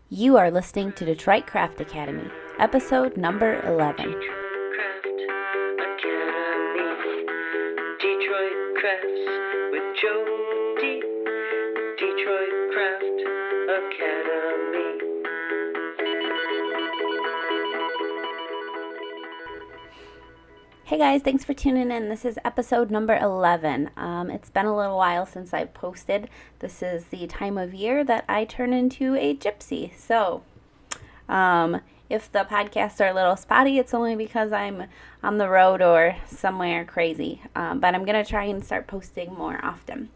You are listening to Detroit Craft Academy, episode number 11. Detroit Crafts with Jody. Detroit Craft Academy. Hey guys, thanks for tuning in. This is episode number 11. It's been a little while since I've posted. This is the time of year that I turn into a gypsy. So, if the podcasts are a little spotty, it's only because I'm on the road or somewhere crazy. But I'm going to try and start posting more often.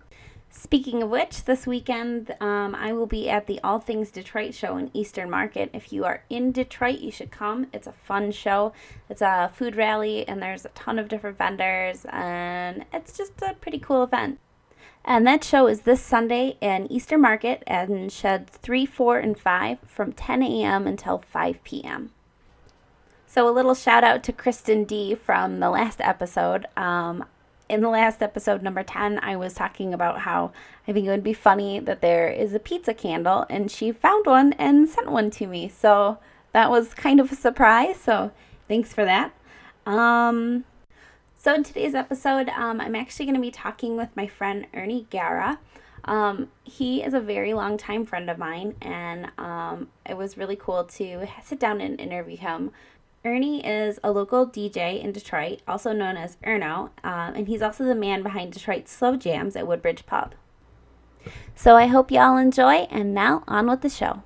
Speaking of which, this weekend I will be at the All Things Detroit show in Eastern Market. If you are in Detroit, you should come. It's a fun show. It's a food rally, and there's a ton of different vendors, and it's just a pretty cool event. And that show is this Sunday in Eastern Market in sheds 3, 4, and 5 from 10 a.m. until 5 p.m. So a little shout out to Kristen D from the last episode. In the last episode, number 10, I was talking about how I think it would be funny that there is a pizza candle, and she found one and sent one to me. So that was kind of a surprise, so thanks for that. So in today's episode, I'm actually going to be talking with my friend Ernie Guerra. He is a very long time friend of mine, and it was really cool to sit down and interview him. Ernie is a local DJ in Detroit, also known as ERNO, and he's also the man behind Detroit's Slow Jams at Woodbridge Pub. So I hope y'all enjoy, and now on with the show.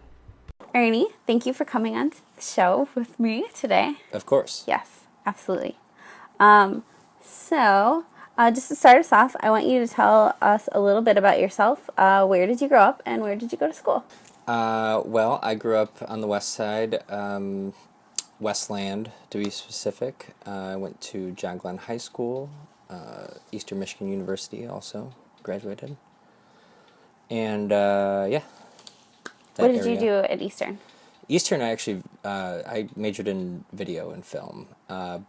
Ernie, thank you for coming on to the show with me today. Of course. Yes, absolutely. So just to start us off, I want you to tell us a little bit about yourself. Where did you grow up, and where did you go to school? Well, I grew up on the west side, Westland, to be specific. I went to John Glenn High School, Eastern Michigan University also, graduated. And, yeah. What did you do at Eastern? Eastern, I majored in video and film. And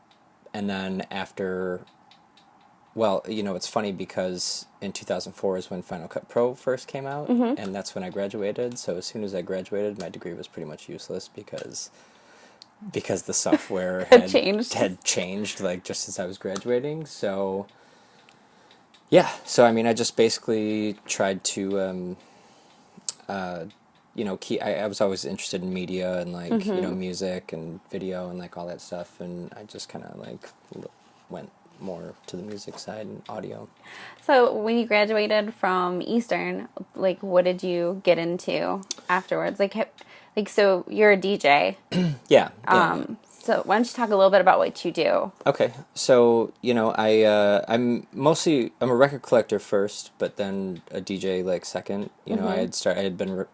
then after, well, it's funny because in 2004 is when Final Cut Pro first came out, and that's when I graduated. So as soon as I graduated, my degree was pretty much useless because the software had changed like just as I was graduating. So yeah, I just basically tried to I was always interested in media and like music and video and like all that stuff, and I just kind of like went more to the music side and audio. So when you graduated from Eastern, like what did you get into afterwards? So you're a DJ. Yeah. So why don't you talk a little bit about what you do? Okay. So, I'm a record collector first, but then a DJ like second. I had been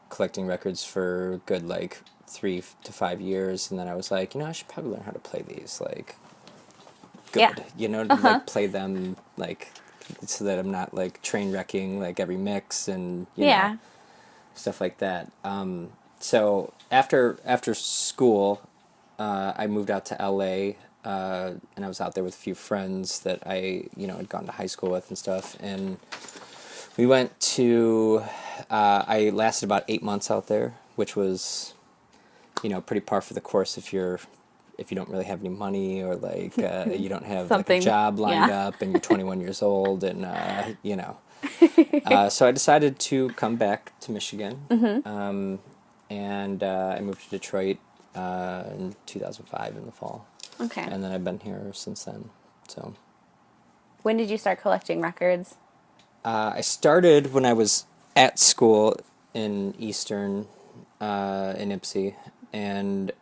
collecting records for a good like 3 to 5 years, and then I was like, I should probably learn how to play these like good. Yeah. Like play them like so that I'm not like train wrecking like every mix and stuff like that. So after school, I moved out to LA, and I was out there with a few friends that I had gone to high school with and stuff, and we went to. I lasted about 8 months out there, which was, pretty par for the course if you don't really have any money or like you don't have like a job lined up and you're 21 years old and so I decided to come back to Michigan, and I moved to Detroit in 2005 in the fall. Okay. And then I've been here since then. So. When did you start collecting records? I started when I was at school in Eastern, in Ypsi, and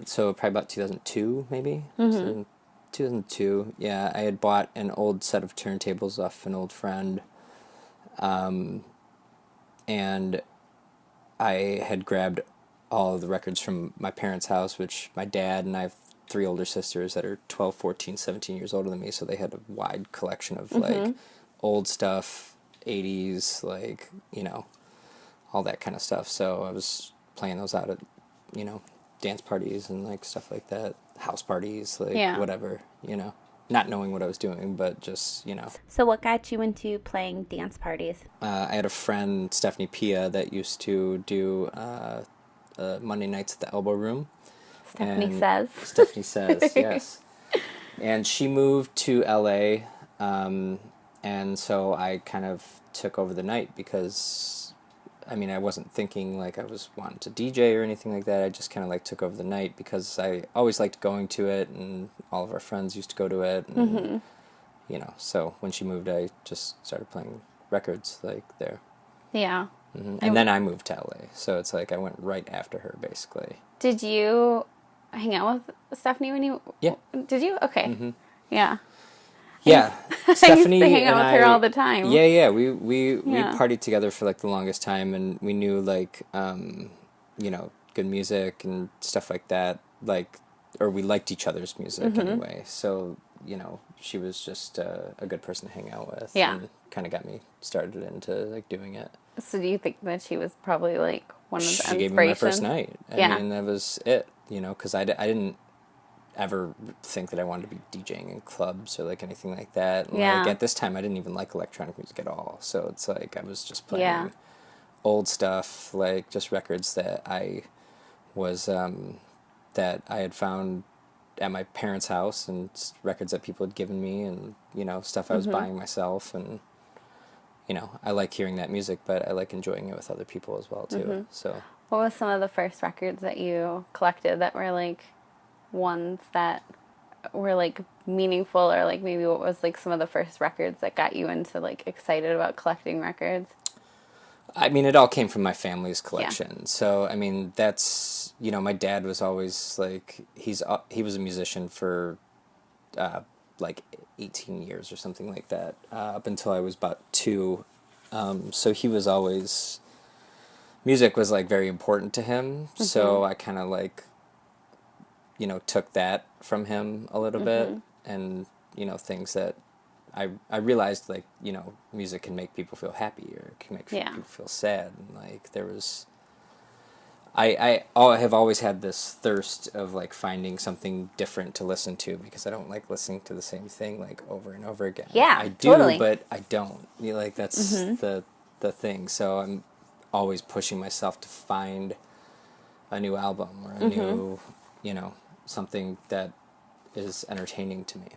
so probably about 2002 maybe. 2002, yeah. I had bought an old set of turntables off an old friend. And I had grabbed all of the records from my parents' house, which my dad and I have 3 older sisters that are 12, 14, 17 years older than me, so they had a wide collection of like old stuff, 80s, like, all that kind of stuff. So I was playing those out at, dance parties and like stuff like that, house parties, like whatever, not knowing what I was doing, but just, you know. So what got you into playing dance parties? I had a friend, Stephanie Pia, that used to do Monday nights at the Elbow Room. Stephanie And says. Stephanie says, yes. And she moved to LA, and so I kind of took over the night because, I mean, I wasn't thinking like I was wanting to DJ or anything like that. I just kind of like took over the night because I always liked going to it, and all of our friends used to go to it, and you know. So when she moved, I just started playing records like there. Yeah. And then I moved to LA, so it's like I went right after her, basically. Did you hang out with Stephanie when you... Yeah. Did you? Okay. Yeah. Yeah, Stephanie I used to hang out and with her I- all the time. Yeah, we Yeah. partied together for like the longest time, and we knew like you know, good music and stuff like that. Like, or we liked each other's music anyway. So you know, she was just a good person to hang out with. Yeah. And kind of got me started into like doing it. So do you think that she was probably like one of the She gave me my inspirations? first night. Yeah. I mean, that was it. You know, because I didn't ever think that I wanted to be DJing in clubs or like anything like that. And Yeah. like at this time I didn't even like electronic music at all. So it's like I was just playing Yeah. old stuff, like just records that I was that I had found at my parents' house, and records that people had given me, and you know, stuff I was buying myself. And you know, I like hearing that music, but I like enjoying it with other people as well too. So What was some of the first records that you collected that were like ones that were like meaningful, or like maybe what was like some of the first records that got you into like excited about collecting records? I mean, it all came from my family's collection. So, I mean, that's, you know, my dad was always like, he was a musician for like 18 years or something like that, up until I was about 2. So he was always, music was like very important to him. So I kind of like, you know, took that from him a little bit, and, you know, things that I realized, like, you know, music can make people feel happy, or it can make people feel sad. And like there was, I have always had this thirst of like finding something different to listen to, because I don't like listening to the same thing like over and over again. Yeah, I do, totally. but I don't. You know, like that's the thing. So I'm always pushing myself to find a new album or a new, you know, something that is entertaining to me.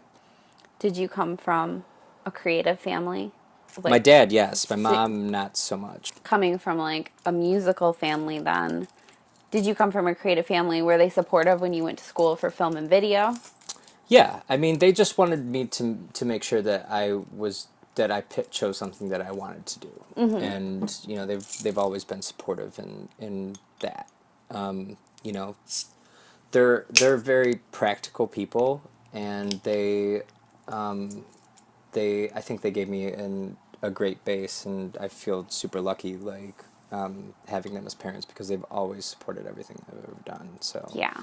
Did you come from a creative family? Like, My dad, yes. My mom, not so much. coming from like a musical family then, did you come from a creative family? Were they supportive when you went to school for film and video? Yeah, I mean, they just wanted me to make sure that I chose something that I wanted to do, and you know, they've always been supportive in that. You know, they're very practical people, and they I think they gave me a great base, and I feel super lucky, like, having them as parents, because they've always supported everything I've ever done. So Yeah.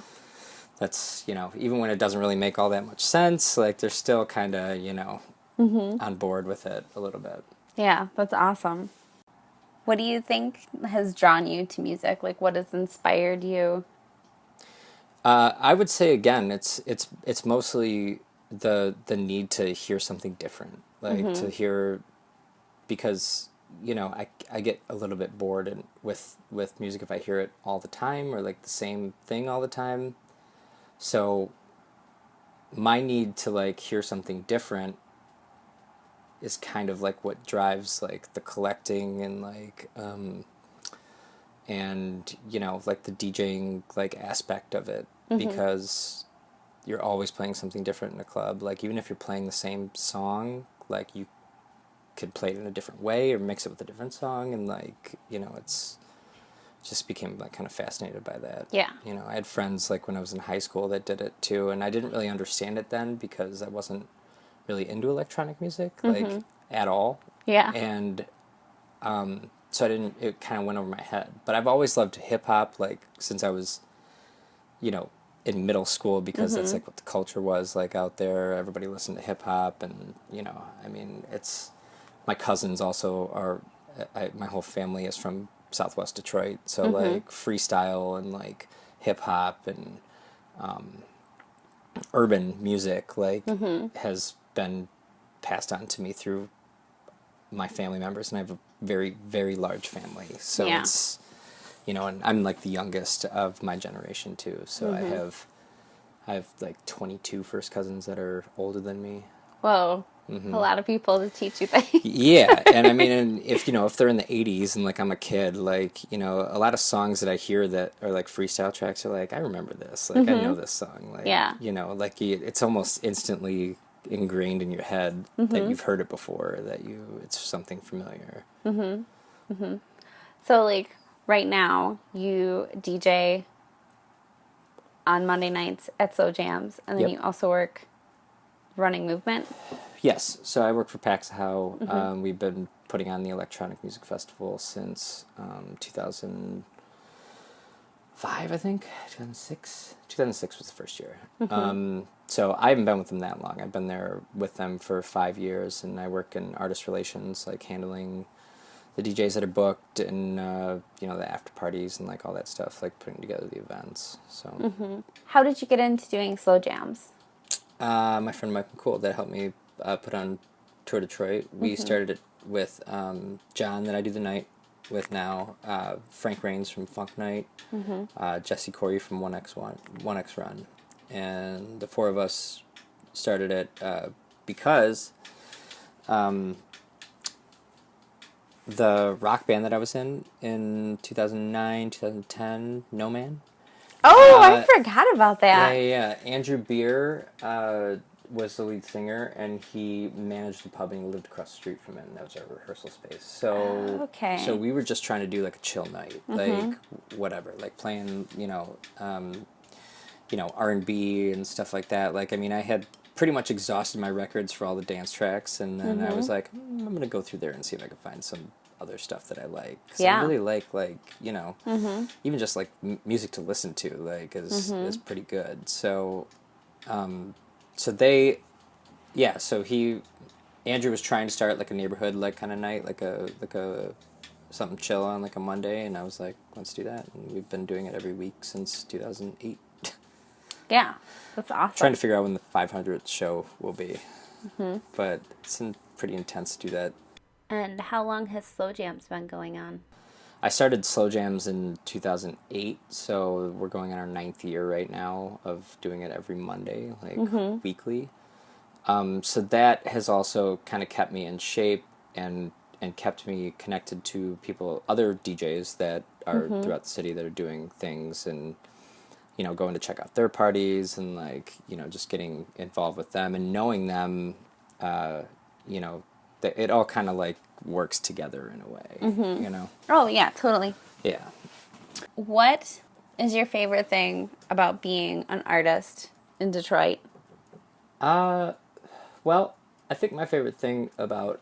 that's, you know, even when it doesn't really make all that much sense, like they're still kind of, you know, on board with it a little bit. Yeah, that's awesome. What do you think has drawn you to music? Like, what has inspired you? I would say, again, it's mostly the need to hear something different, like to hear, because, you know, I get a little bit bored with music if I hear it all the time, or like the same thing all the time. So my need to like hear something different is kind of like what drives like the collecting, and like and you know, like the DJing like aspect of it, because you're always playing something different in a club. Like even if you're playing the same song, like you could play it in a different way or mix it with a different song, and like, you know, it's just became like kind of fascinated by that. Yeah. You know, I had friends like when I was in high school that did it too, and I didn't really understand it then because I wasn't really into electronic music, like at all. Yeah. And so it kind of went over my head. But I've always loved hip hop, like since I was, you know, in middle school, because that's like what the culture was like out there. Everybody listened to hip hop, and you know, I mean, it's, my cousins also are, my whole family is from Southwest Detroit, so like freestyle and like hip hop and urban music, like, has been passed on to me through my family members, and I have a very, very large family. So Yeah. it's, and I'm like the youngest of my generation too. So I have like 22 first cousins that are older than me. Whoa. A lot of people to teach you things. Yeah, and I mean, and if they're in the 80s and like I'm a kid, like, a lot of songs that I hear that are like freestyle tracks are like, I remember this, like I know this song, like, Yeah. like it's almost instantly ingrained in your head that you've heard it before, that it's something familiar. So, like, right now, you DJ on Monday nights at Slow Jams, and then Yep. you also work running movement. Yes, so I work for Pax How. We've been putting on the Electronic Music Festival since 2005, I think. 2006? 2006 was the first year. So I haven't been with them that long. I've been there with them for 5 years, and I work in artist relations, like handling the DJs that are booked and, the after parties and like all that stuff, like putting together the events. So How did you get into doing Slow Jams? my friend Mike McCool that helped me put on Tour Detroit. We started it with John that I do the night with now, Frank Rains from Funk Night, Jesse Corey from 1X Run, and the four of us started it because the rock band that I was in 2009, 2010, No Man. Oh, I forgot about that. Yeah. Andrew Beer was the lead singer, and he managed the pub, and he lived across the street from it, and that was our rehearsal space. So, Okay. So we were just trying to do like a chill night, like whatever, like playing, R&B and stuff like that. Like, I mean, I had pretty much exhausted my records for all the dance tracks, and then I was like, I'm gonna go through there and see if I can find some other stuff that I like. 'Cause Yeah. I really like even just like music to listen to, like is pretty good. So, so Andrew was trying to start like a neighborhood like kind of night, like a something chill on like a Monday, and I was like, let's do that. And we've been doing it every week since 2008. Yeah, that's awesome. Trying to figure out when the 500th show will be, but it's pretty intense to do that. And how long has Slow Jams been going on? I started Slow Jams in 2008, so we're going on our 9th year right now of doing it every Monday, like weekly. So that has also kind of kept me in shape and kept me connected to other DJs that are throughout the city that are doing things, and going to check out their parties, and like just getting involved with them and knowing them. That it all kind of like works together in a way. Oh, yeah, totally. Yeah. What is your favorite thing about being an artist in Detroit? Well, I think my favorite thing about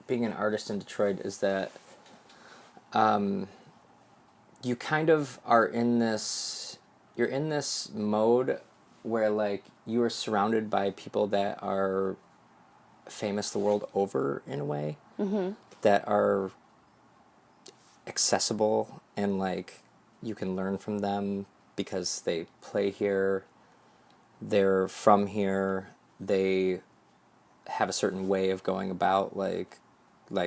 being an artist in Detroit is that you kind of are you're in this mode where like you are surrounded by people that are famous the world over in a way, that are accessible, and like you can learn from them because they play here, they're from here, they have a certain way of going about like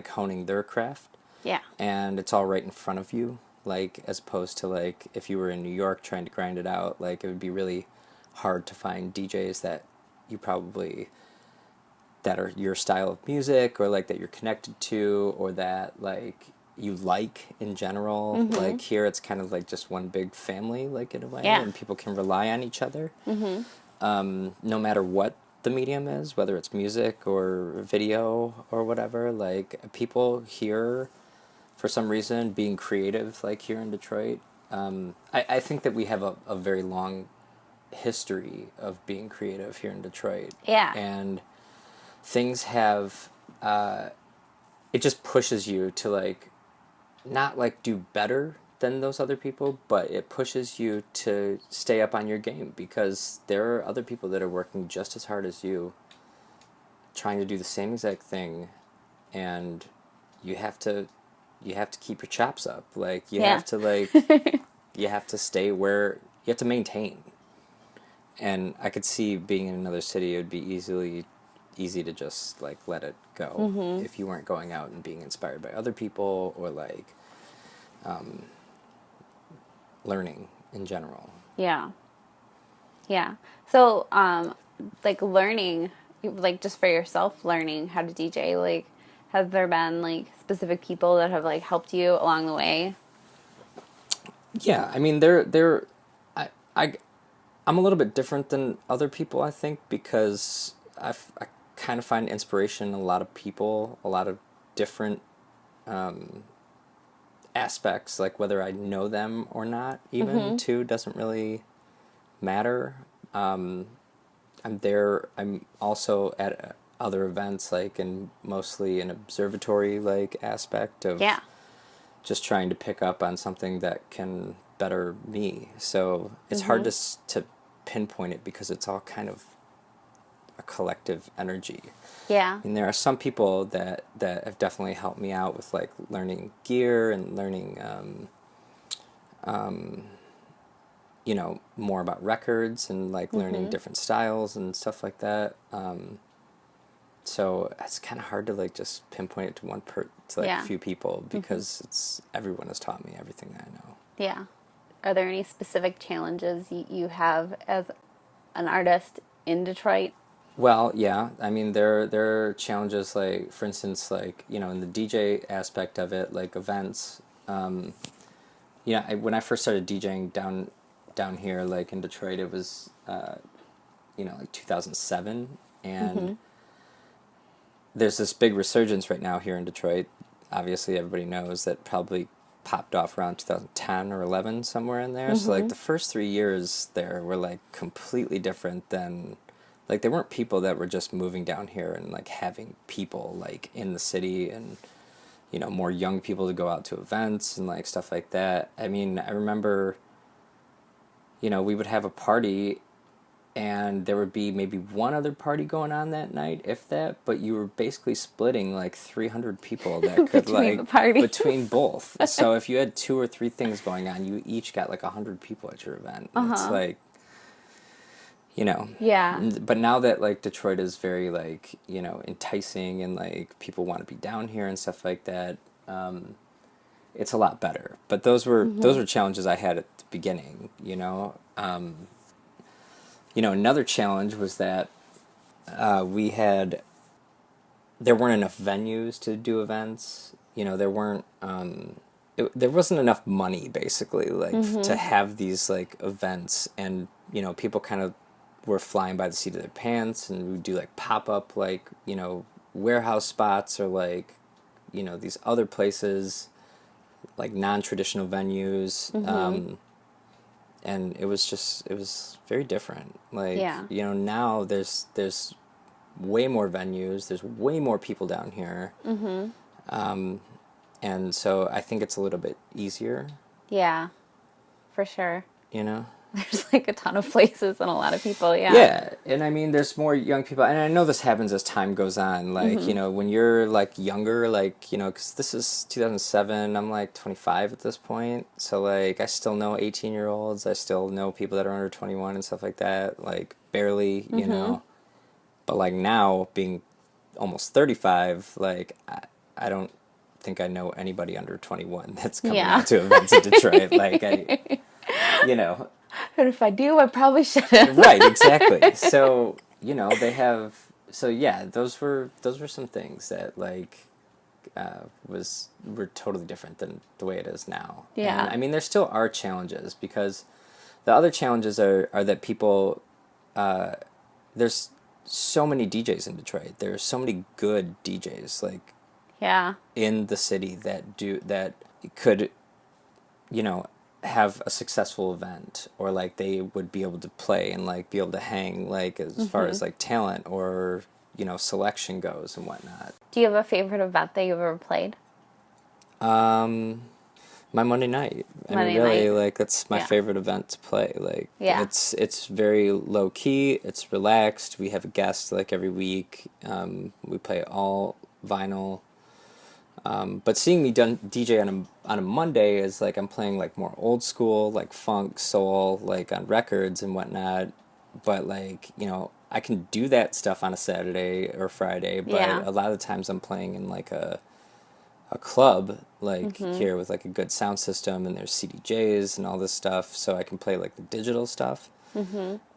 honing their craft. Yeah. And it's all right in front of you, like as opposed to like if you were in New York trying to grind it out, like it would be really hard to find DJs that are your style of music, or like that you're connected to, or that like you like in general. Like here it's kind of like just one big family, like in a way, and people can rely on each other. No matter what the medium is, whether it's music or video or whatever, like people here for some reason being creative, like here in Detroit. I think that we have a very long history of being creative here in Detroit. Yeah. And things have, it just pushes you to like, not like do better than those other people, but it pushes you to stay up on your game, because there are other people that are working just as hard as you, trying to do the same exact thing, and you have to keep your chops up. Like you have to like, you have to stay where you have to maintain. and I could see being in another city, it would be easy to just like let it go if you weren't going out and being inspired by other people or like learning in general. Yeah. Yeah. So, like learning, like just for yourself, learning how to DJ, like, has there been like specific people that have like helped you along the way? Yeah, I mean, they're I I'm a little bit different than other people, I think, because I kind of find inspiration in a lot of people, a lot of different aspects, like whether I know them or not, even too, doesn't really matter. I'm also at other events, like, and mostly an observatory like aspect of Yeah. just trying to pick up on something that can better me. So it's hard to pinpoint it because it's all kind of a collective energy. Yeah. And there are some people that have definitely helped me out with like learning gear and learning, more about records and like learning different styles and stuff like that. So it's kind of hard to like just pinpoint it to a few people because it's everyone has taught me everything that I know. Yeah. Are there any specific challenges you have as an artist in Detroit? Well, yeah. I mean, there are challenges like, for instance, like in the DJ aspect of it, like events. When I first started DJing down here, like in Detroit, it was like 2007, and there's this big resurgence right now here in Detroit. Obviously, everybody knows that probably popped off around 2010 or 11, somewhere in there. So like the first 3 years there were like completely different than, like, there weren't people that were just moving down here and like having people like in the city and more young people to go out to events and like stuff like that. I mean, I remember we would have a party and there would be maybe one other party going on that night, if that, but you were basically splitting like 300 people that could between both. So if you had 2 or 3 things going on, you each got like 100 people at your event. And it's like, Yeah. But now that like Detroit is very like, enticing and like people want to be down here and stuff like that, it's a lot better. But those were challenges I had at the beginning, another challenge was that there weren't enough venues to do events. There weren't, there wasn't enough money basically, like to have these like events, and people kind of were flying by the seat of their pants, and we would do like pop up like warehouse spots or like these other places, like non-traditional venues. And it was very different. Like, now there's way more venues, there's way more people down here. And so I think it's a little bit easier. Yeah, for sure. There's like a ton of places and a lot of people, Yeah, and I mean, there's more young people, and I know this happens as time goes on. Like, when you're like younger, like, because this is 2007, I'm like 25 at this point, so like I still know 18-year-olds, I still know people that are under 21 and stuff like that, like barely, But like now, being almost 35, like I don't think I know anybody under 21 that's coming out to events in Detroit. Like, And if I do, I probably shouldn't. Right, exactly. So, they have, those were some things that like were totally different than the way it is now. Yeah. And, I mean, there still are challenges, because the other challenges are that people, there's so many DJs in Detroit. There's so many good DJs like in the city that could, have a successful event, or like they would be able to play and like be able to hang, like as far as like talent or selection goes and whatnot. Do you have a favorite event that you've ever played? My Monday night. I mean, really, like, that's my favorite event to play. Like, it's very low key. It's relaxed. We have a guest like every week. We play all vinyl. But seeing me DJ on a Monday is like I'm playing like more old school, like funk, soul, like on records and whatnot. but like, I can do that stuff on a Saturday or Friday, but Yeah. a lot of the times I'm playing in like a club like here with like a good sound system, and there's CDJs and all this stuff, so I can play like the digital stuff.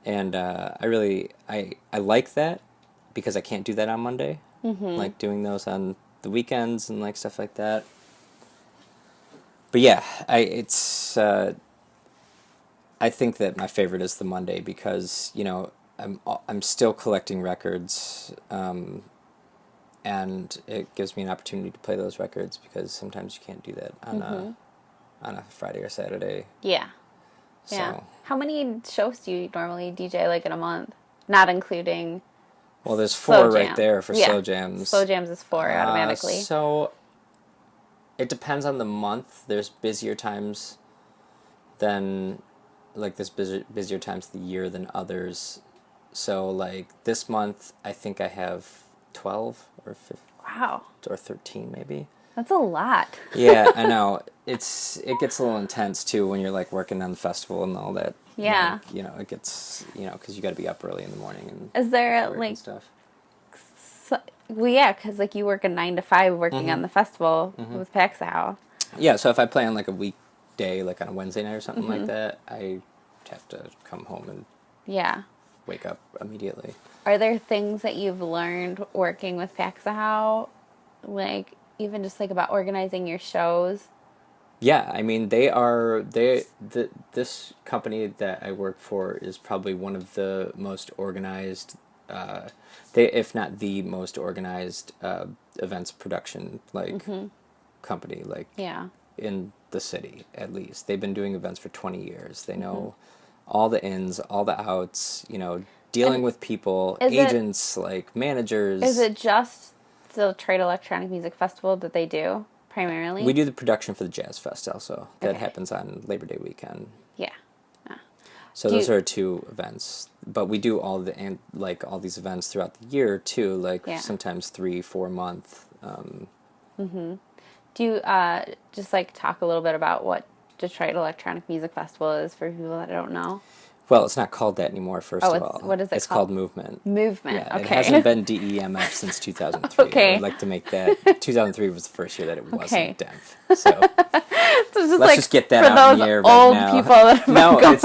And I like that because I can't do that on Monday, like doing those on the weekends and like stuff like that. But yeah, I think that my favorite is the Monday because I'm still collecting records, and it gives me an opportunity to play those records because sometimes you can't do that on a Friday or Saturday. Yeah. Yeah. So, How many shows do you normally DJ like in a month? Not including well, there's slow 4 right jam. there for Yeah. slow jams. Slow jams is 4 automatically. So it depends on the month. There's busier times than like this busier times of the year than others. So like this month, I think I have 12 or 15 Wow. or 13 maybe. That's a lot. Yeah, I know. It gets a little intense too when you're like working on the festival and all that. Yeah. Like, it gets, because you got to be up early in the morning and Is there work like and stuff. well, yeah, because like you work a 9 to 5 working on the festival with Paxow. Yeah, so if I play on like a weekday, like on a Wednesday night or something like that, I have to come home and Yeah. wake up immediately. Are there things that you've learned working with Paxow, like even just like about organizing your shows? Yeah, I mean this company that I work for is probably one of the most organized, if not the most organized events production company Yeah. in the city, at least. They've been doing events for 20 years. They know all the ins, all the outs, dealing And with people, is it- agents, like managers. Is it just the Detroit Electronic Music Festival that they do primarily? We do the production for the Jazz Fest also. That Okay. happens on Labor Day weekend. Yeah. So Do those you- are 2 events, but we do all these events throughout the year too. Like Yeah. sometimes 3-4 month. Do you just like talk a little bit about what Detroit Electronic Music Festival is for people that don't know? Well, it's not called that anymore. First of all, what is it It's called? called Movement. Movement. Yeah, Okay. it hasn't been DEMF since 2003. Okay. I would like to make that 2003 was the first year that it wasn't Okay. DEMF. So So just let's just get that for out in those the air right old now. people that have No, been going.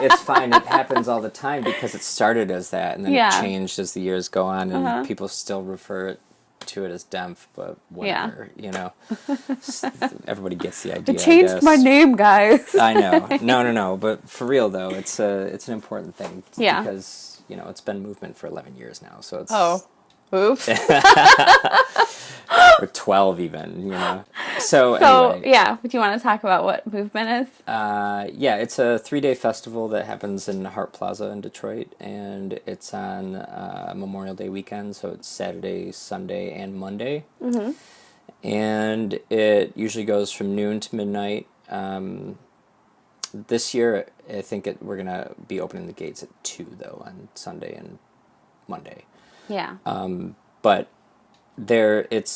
it's fine. It happens all the time because it started as that, and then Yeah. it changed as the years go on, and people still refer to it as DEMF, but whatever, everybody gets the idea. I changed I guess. my name, guys. I know. No. But for real though, it's an important thing. Yeah. Because it's been movement for 11 years now, so it's Oh, oops. or 12 even. So So anyway, yeah, do you want to talk about what Movement is? yeah, it's a 3-day festival that happens in Hart Plaza in Detroit, and it's on Memorial Day weekend, so it's Saturday, Sunday, and Monday. And it usually goes from noon to midnight. This year, I think we're gonna be opening the gates at 2 though on Sunday and Monday. Yeah. But it's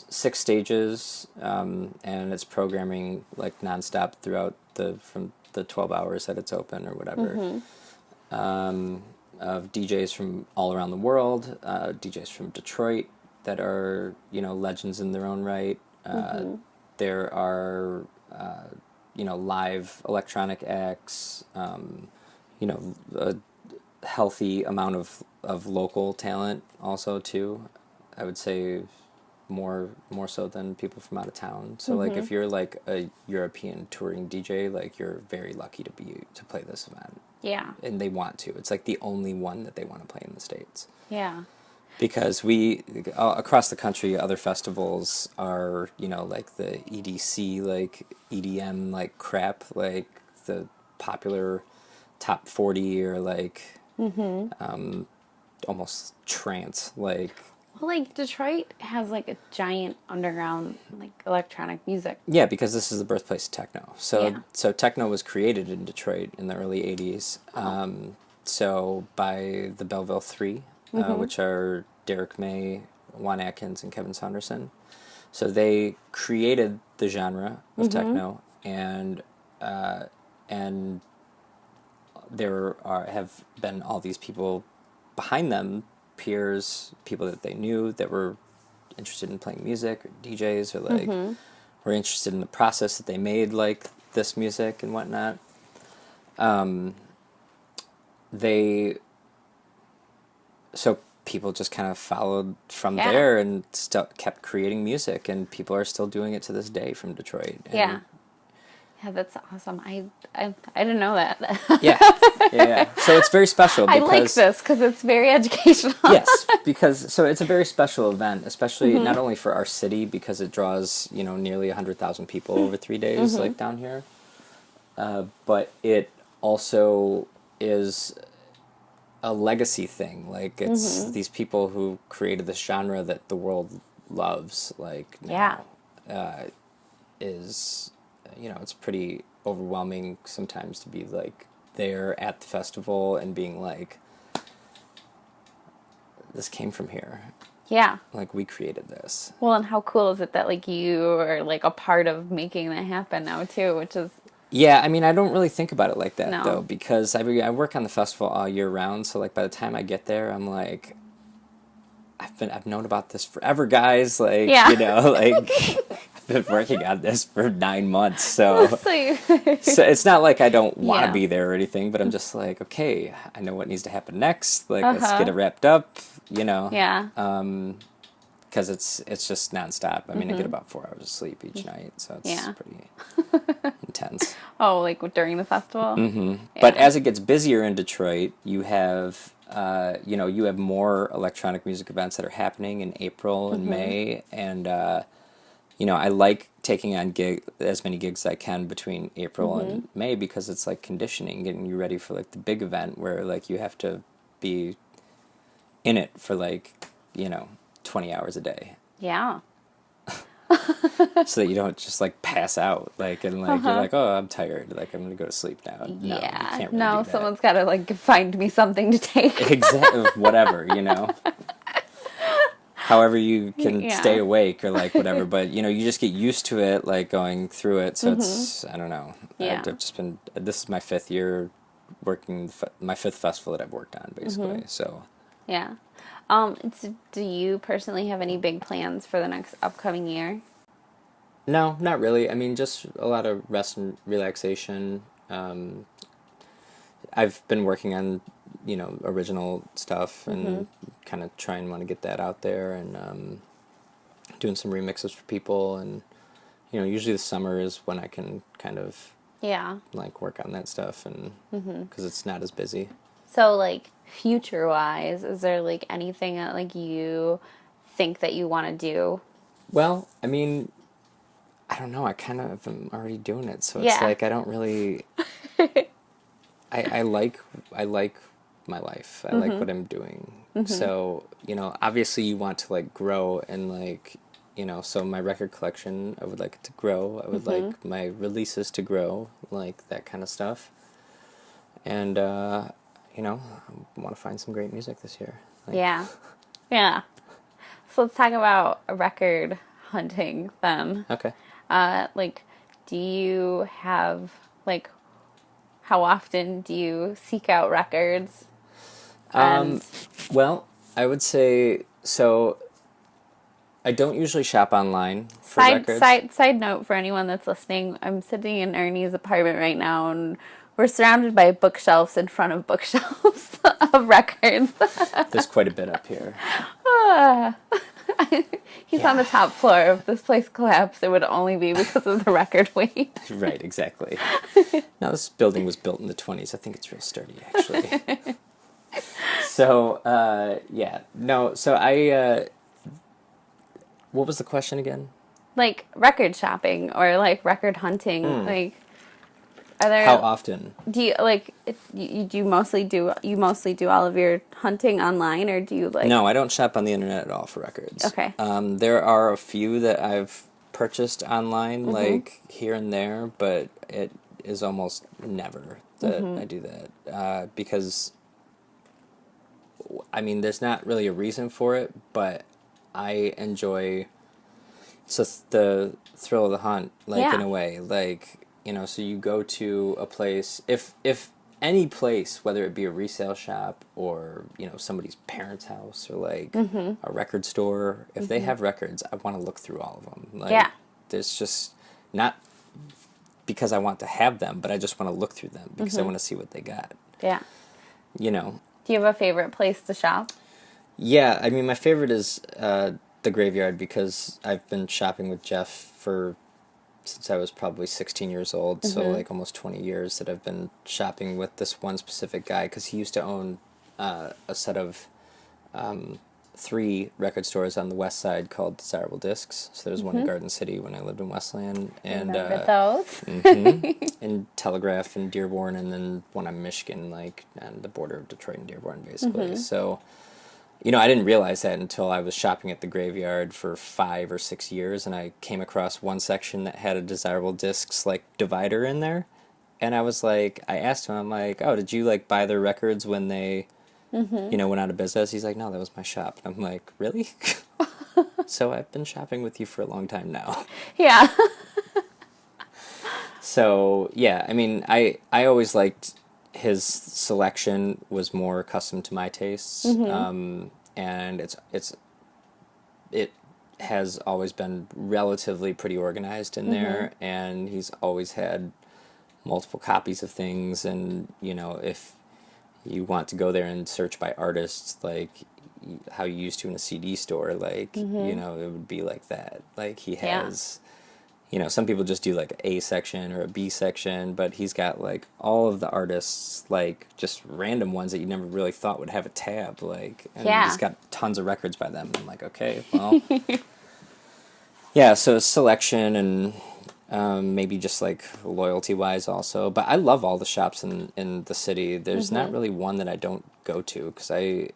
6 stages, and it's programming like nonstop throughout from the 12 hours that it's open or whatever. Of DJs from all around the world, DJs from Detroit that are legends in their own right. There are live electronic acts. A healthy amount of local talent also too. I would say more so than people from out of town. So like if you're like a European touring DJ, like you're very lucky to play this event. Yeah. And they want to. It's like the only one that they want to play in the States. Yeah. Because we across the country, other festivals are like the EDC, like EDM, like crap, like the popular top 40 or like almost trance, like. Well, like Detroit has like a giant underground like electronic music. Yeah, because this is the birthplace of techno. So Yeah. so techno was created in Detroit in the early 80s. So by the Belleville Three, which are Derek May, Juan Atkins, and Kevin Saunderson. So they created the genre of techno, and have been all these people behind them, peers, people that they knew that were interested in playing music, or DJs, or like were interested in the process that they made like this music and whatnot. So people just kind of followed from there and kept creating music, and people are still doing it to this day from Detroit. And yeah, that's awesome. I didn't know that. yeah. So it's very special. I like this because it's very educational. Yes, because so it's a very special event, especially not only for our city because it draws nearly 100,000 people over 3 days, like down here, but it also is a legacy thing. Like it's these people who created this genre that the world loves. Like now, is it's pretty overwhelming sometimes to be like there at the festival and being like, this came from here. Yeah. Like we created this. Well, and how cool is it that like you are like a part of making that happen now too, which is. Yeah, I mean, I don't really think about it like that, No. though, because I work on the festival all year round, so, like, by the time I get there, I'm like, I've known about this forever, guys, like, like, I've been working on this for 9 months, so it's not like I don't want to be there or anything, but I'm just like, okay, I know what needs to happen next, like, let's get it wrapped up, because it's just nonstop. I mean, I get about 4 hours of sleep each night, so it's pretty intense. Oh, like during the festival? Mm-hmm. Yeah. But as it gets busier in Detroit, you have, you have more electronic music events that are happening in April and May, and, I like taking on as many gigs as I can between April and May because it's like conditioning, getting you ready for like the big event where like you have to be in it for like, 20 hours a day. Yeah. So that you don't just like pass out, like, and like you're like, oh, I'm tired, like I'm gonna go to sleep now. No, you can't really do that. Someone's gotta like find me something to take. Exactly, whatever, however you can stay awake or like whatever, but you just get used to it, like going through it. So it's, I don't know. Yeah. I've just been. This is my 5th year working, my 5th festival that I've worked on, basically. So. Yeah. Do you personally have any big plans for the next upcoming year? No, not really. I mean, just a lot of rest and relaxation. I've been working on, original stuff and kind of trying to want to get that out there and doing some remixes for people. And, usually the summer is when I can kind of, like work on that stuff and because it's not as busy. So, like, future-wise, is there, like, anything that, like, you think that you want to do? Well, I mean, I don't know. I kind of am already doing it, so it's like I don't really... I like my life. I like what I'm doing. So, obviously you want to, like, grow and, like, so my record collection, I would like it to grow. I would like my releases to grow, like, that kind of stuff. And, I want to find some great music this year. Like, yeah. So let's talk about record hunting then. Okay. Like, do you have, like, how often do you seek out records? Well, I would say, so I don't usually shop online for records. Side note for anyone that's listening, I'm sitting in Ernie's apartment right now, and we're surrounded by bookshelves in front of bookshelves of records. There's quite a bit up here. He's on the top floor. If this place collapsed, it would only be because of the record weight. Right, exactly. Now, this building was built in the 20s. I think it's real sturdy, actually. So, No, so what was the question again? Like, record shopping or, like, record hunting. Like, are there... How often? Do you, like, you mostly do all of your hunting online, or do you, like... No, I don't shop on the internet at all for records. Okay. There are a few that I've purchased online, like, here and there, but it is almost never that I do that. Because, I mean, there's not really a reason for it, but I enjoy the thrill of the hunt, like, in a way. Like, so you go to a place, if any place, whether it be a resale shop or, you know, somebody's parents' house or like a record store, if they have records, I want to look through all of them. Like, Yeah. there's just not because I want to have them, but I just want to look through them because I want to see what they got. Yeah. You know. Do you have a favorite place to shop? Yeah, I mean, my favorite is the Graveyard because I've been shopping with Jeff since I was probably 16 years old, so like almost 20 years that I've been shopping with this one specific guy because he used to own a set of 3 record stores on the west side called Desirable Discs. So there's one in Garden City when I lived in Westland, and Remember those? and Telegraph in Dearborn, and then one on Michigan, like on the border of Detroit and Dearborn, basically. So, you know, I didn't realize that until I was shopping at the Graveyard for 5 or 6 years, and I came across one section that had a Desirable Discs like divider in there, and I was like, I asked him, I'm like, oh, did you like buy their records when they, you know, went out of business? He's like, no, that was my shop. And I'm like, really? So I've been shopping with you for a long time now. Yeah. So yeah, I mean, I always liked his selection was more accustomed to my tastes, and it has always been relatively pretty organized in there, and he's always had multiple copies of things, and you know, if you want to go there and search by artists, like how you used to in a CD store, like, you know, it would be like that. Like he has, you know, some people just do like an A section or a B section, but he's got like all of the artists, like just random ones that you never really thought would have a tab, like, and he's got tons of records by them. I'm like, okay, well, yeah, so selection and maybe just like loyalty wise also, but I love all the shops in the city. There's not really one that I don't go to because I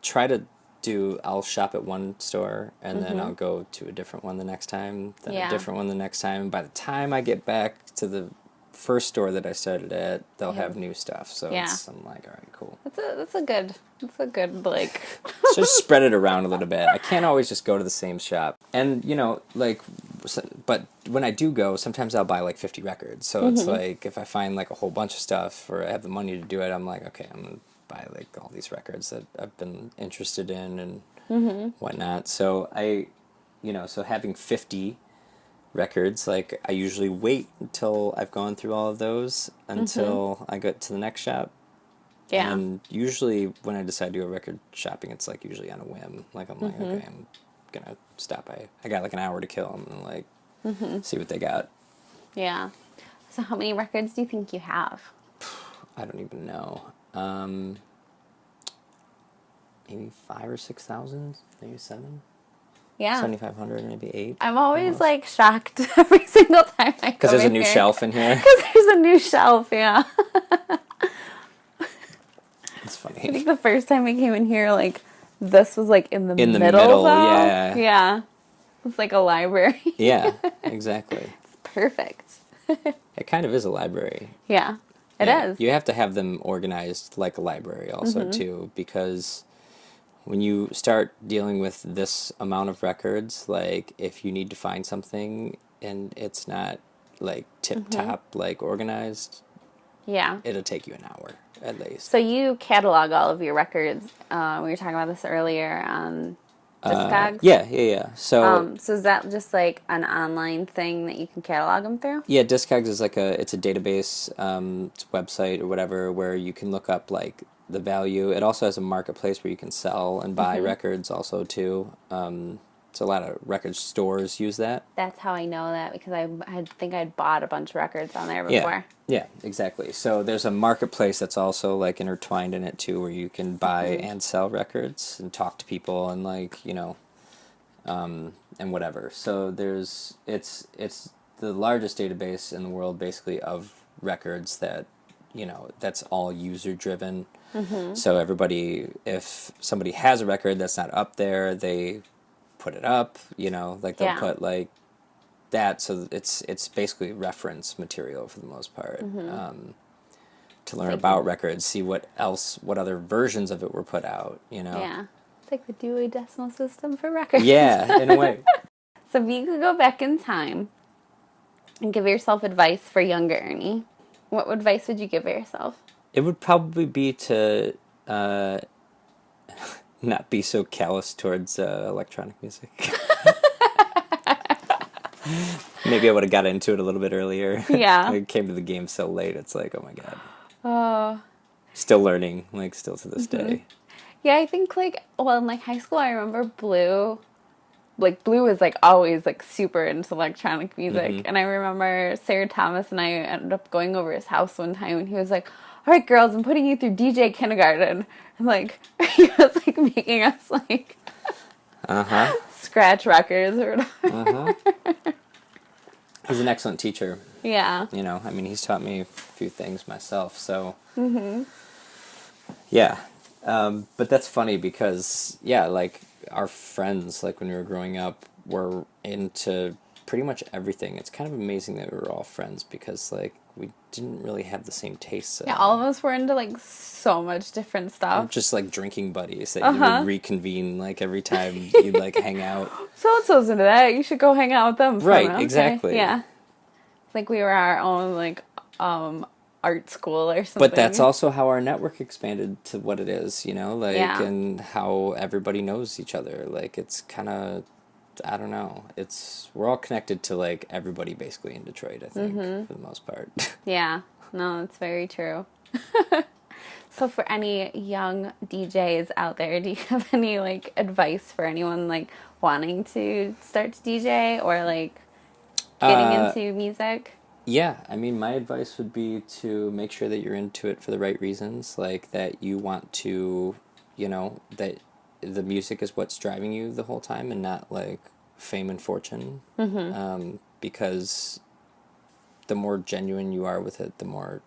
try to I'll shop at one store and then I'll go to a different one the next time, then a different one the next time. And by the time I get back to the first store that I started at, they'll have new stuff. So I'm like, all right, cool. That's a good like. So just spread it around a little bit. I can't always just go to the same shop. And, you know, like, but when I do go, sometimes I'll buy like 50 records. So it's like, if I find like a whole bunch of stuff or I have the money to do it, I'm like, okay, I'm going to buy like all these records that I've been interested in and whatnot. So so having 50 records, like I usually wait until I've gone through all of those until I get to the next shop. Yeah. And usually when I decide to go record shopping, it's like usually on a whim. Like I'm like, okay, I'm gonna stop by. I got like an hour to kill. I'm gonna like see what they got. Yeah. So how many records do you think you have? I don't even know. Maybe 5,000 or 6,000, maybe 7. Yeah. 7,500, maybe 8. I'm always like shocked every single time I go. Because there's a new shelf in here. Because there's a new shelf, yeah. It's funny. I think the first time we came in here, like this was like in the middle though. Yeah. Yeah. It's like a library. Yeah, exactly. It's perfect. It kind of is a library. Yeah. It is. You have to have them organized like a library also, too, because when you start dealing with this amount of records, like, if you need to find something and it's not, like, tip-top, like, organized, it'll take you an hour, at least. So you catalog all of your records. We were talking about this earlier on Discogs? Yeah. So is that just like an online thing that you can catalog them through? Yeah, Discogs is like it's a database, it's a website or whatever where you can look up like the value. It also has a marketplace where you can sell and buy records also too. So a lot of record stores use that. That's how I know that, because I think I'd bought a bunch of records on there before. Yeah, exactly. So there's a marketplace that's also like intertwined in it too, where you can buy and sell records and talk to people and like, you know, and whatever. So it's the largest database in the world basically of records that, you know, that's all user driven. So everybody, if somebody has a record that's not up there, they put it up, you know, like they'll put like that, so it's basically reference material for the most part, to learn about records, see what other versions of it were put out, you know. Yeah, it's like the Dewey Decimal System for records. Yeah, in a way. So if you could go back in time and give yourself advice for younger Ernie, What advice would you give yourself? It would probably be to not be so callous towards electronic music. Maybe I would have got into it a little bit earlier. Yeah. I came to the game so late. It's like, oh my god. Oh. Still learning, like still to this day. Yeah, I think like, well, in like high school, I remember Blue was like always like super into electronic music. And I remember Sarah Thomas and I ended up going over his house one time and he was like, all right, girls, I'm putting you through DJ kindergarten. And like, he was like making us like scratch records or whatever. He's an excellent teacher. Yeah. You know, I mean, he's taught me a few things myself, so. Yeah. But that's funny because, yeah, like, our friends, like, when we were growing up, were into pretty much everything. It's kind of amazing that we were all friends because, like, we didn't really have the same tastes. Yeah, all of us were into, like, so much different stuff. Just, like, drinking buddies that you would reconvene, like, every time you'd, like, hang out. So-and-so's into that. You should go hang out with them. Right, Okay. exactly. Yeah. It's like we were our own, like, art school or something. But that's also how our network expanded to what it is, you know? Like, and how everybody knows each other. Like, it's kind of, I don't know. We're all connected to, like, everybody basically in Detroit, I think, for the most part. Yeah. No, that's very true. So for any young DJs out there, do you have any, like, advice for anyone, like, wanting to start to DJ or, like, getting into music? Yeah, I mean, my advice would be to make sure that you're into it for the right reasons, like that you want to, you know, that the music is what's driving you the whole time and not, like, fame and fortune. Because the more genuine you are with it, the more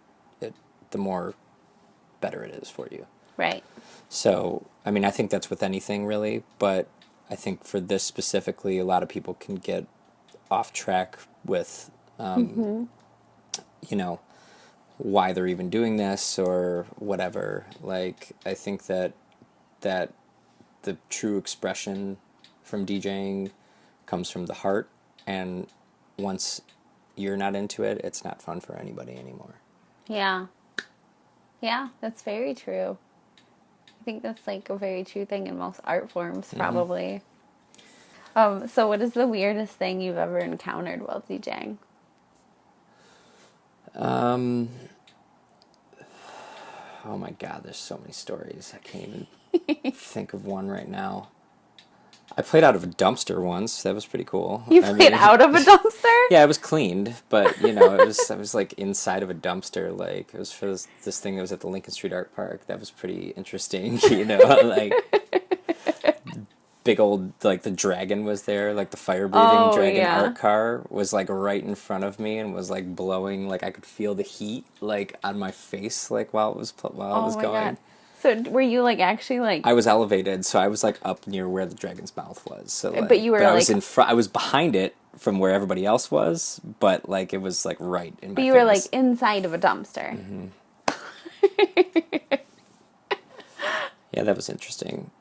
better it is for you. Right. So, I mean, I think that's with anything, really, but I think for this specifically, a lot of people can get off track with, you know, why they're even doing this or whatever. Like, I think that the true expression from DJing comes from the heart, and once you're not into it, it's not fun for anybody anymore. Yeah. Yeah, that's very true. I think that's, like, a very true thing in most art forms, probably. So what is the weirdest thing you've ever encountered while DJing? Oh my god, there's so many stories. I can't even think of one right now. I played out of a dumpster once. That was pretty cool. You played out of a dumpster? Yeah, it was cleaned, but, you know, I was like inside of a dumpster. Like, it was for this thing that was at the Lincoln Street Art Park. That was pretty interesting, you know, like big old, like, the dragon was there, like the fire-breathing dragon art car was, like, right in front of me and was, like, blowing, like, I could feel the heat, like, on my face, like, while it was going. God. So were you, like, actually, like... I was elevated, so I was, like, up near where the dragon's mouth was. So, like, but you were, I like... was in front. I was behind it from where everybody else was, but, like, it was, like, right in my face. But you were, like, inside of a dumpster. Yeah, that was interesting.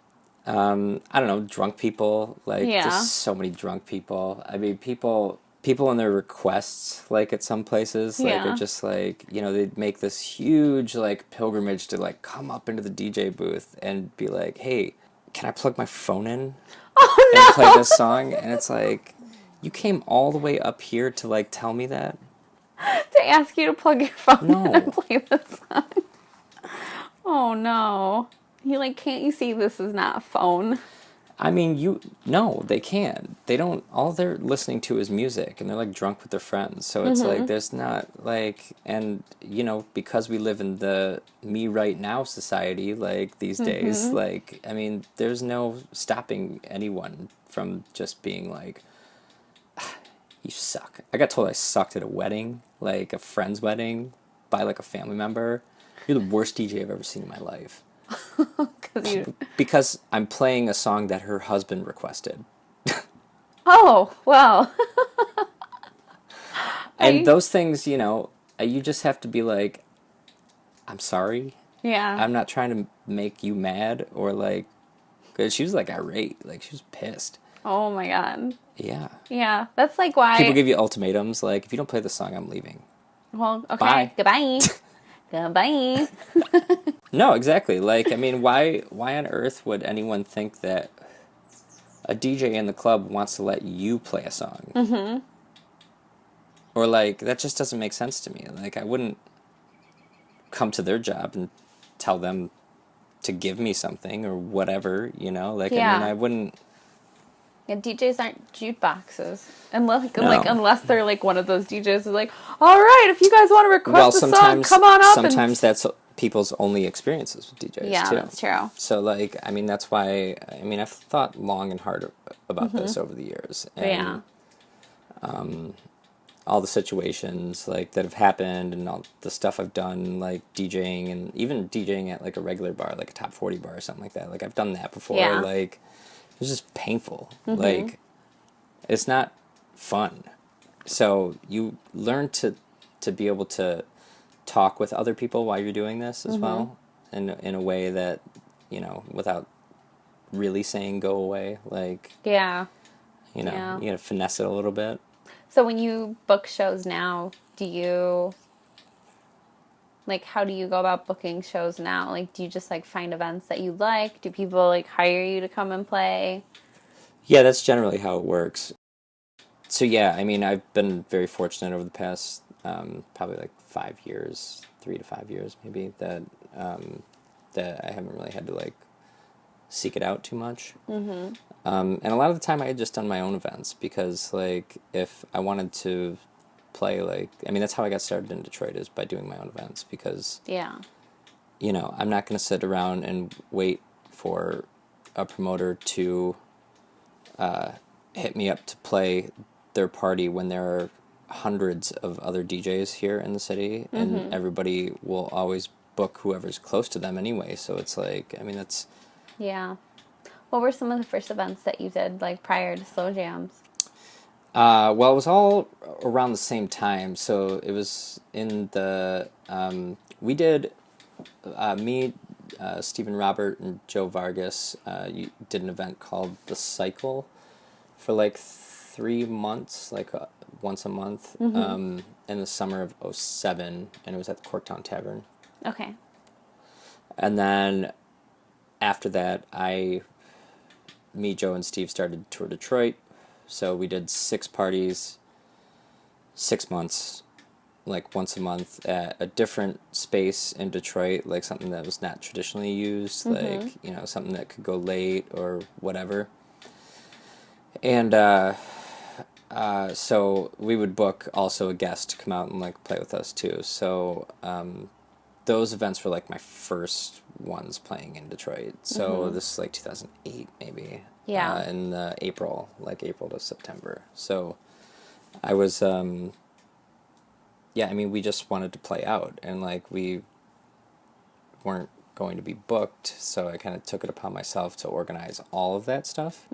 I don't know, drunk people, like, just so many drunk people. I mean, people in their requests, like, at some places, like, are just, like, you know, they'd make this huge, like, pilgrimage to, like, come up into the DJ booth and be like, hey, can I plug my phone in and play this song? And it's like, you came all the way up here to, like, tell me that? To ask you to plug your phone in and play this song? Oh, no. You're like, can't you see this is not a phone? I mean, no, they can't. They don't, all they're listening to is music, and they're, like, drunk with their friends. So it's like, there's not, like, and, you know, because we live in the me right now society, like, these days, like, I mean, there's no stopping anyone from just being like, you suck. I got told I sucked at a wedding, like, a friend's wedding, by, like, a family member. You're the worst DJ I've ever seen in my life. Because I'm playing a song that her husband requested. Oh, wow. And those things, you know, you just have to be like, I'm sorry. Yeah. I'm not trying to make you mad or, like, because she was, like, irate. Like, she was pissed. Oh, my God. Yeah. Yeah, that's, like, why... People give you ultimatums, like, if you don't play the song, I'm leaving. Well, okay. Bye. Goodbye. Goodbye. No, exactly. Like, I mean, why on earth would anyone think that a DJ in the club wants to let you play a song? Mm-hmm. Or, like, that just doesn't make sense to me. Like, I wouldn't come to their job and tell them to give me something or whatever, you know? Like, I mean, I wouldn't... Yeah, DJs aren't jukeboxes. Unless, No. like, unless they're, like, one of those DJs who's like, all right, if you guys want to request a song, sometimes, come on up. sometimes that's people's only experiences with DJs, yeah, too. that's true. So, like, I mean, that's why... I mean, I've thought long and hard about this over the years. And, all the situations, like, that have happened and all the stuff I've done, like, DJing and even DJing at, like, a regular bar, like a top 40 bar or something like that. Like, I've done that before. Yeah. Like, it's just painful. Like, it's not fun. So you learn to be able to talk with other people while you're doing this as well, in a way that, you know, without really saying go away. Like, Yeah. you know, Yeah. you gotta finesse it a little bit. So when you book shows now, do you, like, how do you go about booking shows now? Like, do you just, like, find events that you like? Do people, like, hire you to come and play? Yeah, that's generally how it works. So yeah, I mean, I've been very fortunate over the past probably like 5 years, 3 to 5 years maybe, that that I haven't really had to like seek it out too much. Mm-hmm. And a lot of the time I had just done my own events because like if I wanted to play, like, I mean, that's how I got started in Detroit, is by doing my own events, because you know, I'm not going to sit around and wait for a promoter to hit me up to play their party when there are hundreds of other DJs here in the city, and everybody will always book whoever's close to them anyway. So it's like, I mean, that's... Yeah. What were some of the first events that you did, like, prior to Slow Jams? Well, it was all around the same time. So it was in the... we did... me, Stephen Robert, and Joe Vargas did an event called The Cycle for like 3 months, like once a month, in the summer of '07, and it was at the Corktown Tavern. Okay. And then after that, me, Joe, and Steve started Tour Detroit. So we did 6 parties, 6 months, like once a month at a different space in Detroit, like something that was not traditionally used, like, you know, something that could go late or whatever. And so we would book also a guest to come out and like play with us too. So those events were like my first ones playing in Detroit. So this is like 2008 maybe. Yeah. In April to September. So I was yeah, I mean, we just wanted to play out, and like we weren't going to be booked, so I kind of took it upon myself to organize all of that stuff.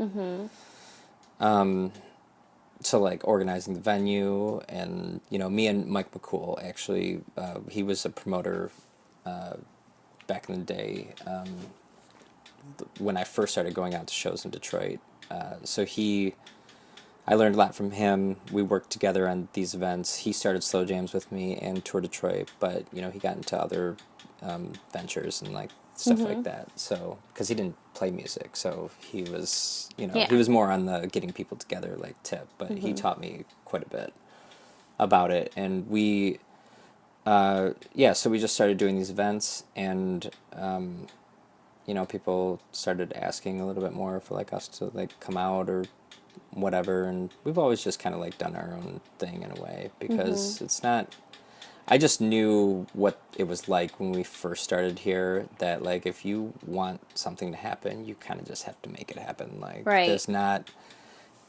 So like organizing the venue, and you know, me and Mike McCool actually, he was a promoter back in the day when I first started going out to shows in Detroit. So I learned a lot from him. We worked together on these events. He started Slow Jams with me and Tour Detroit, but you know, he got into other ventures and like stuff like that. So because he didn't play music, so he was, you know, he was more on the getting people together like tip. But he taught me quite a bit about it, and we, so we just started doing these events, and you know, people started asking a little bit more for like us to like come out or whatever, and we've always just kind of like done our own thing in a way, because it's not, I just knew what it was like when we first started here, that like if you want something to happen, you kind of just have to make it happen. Like there's not,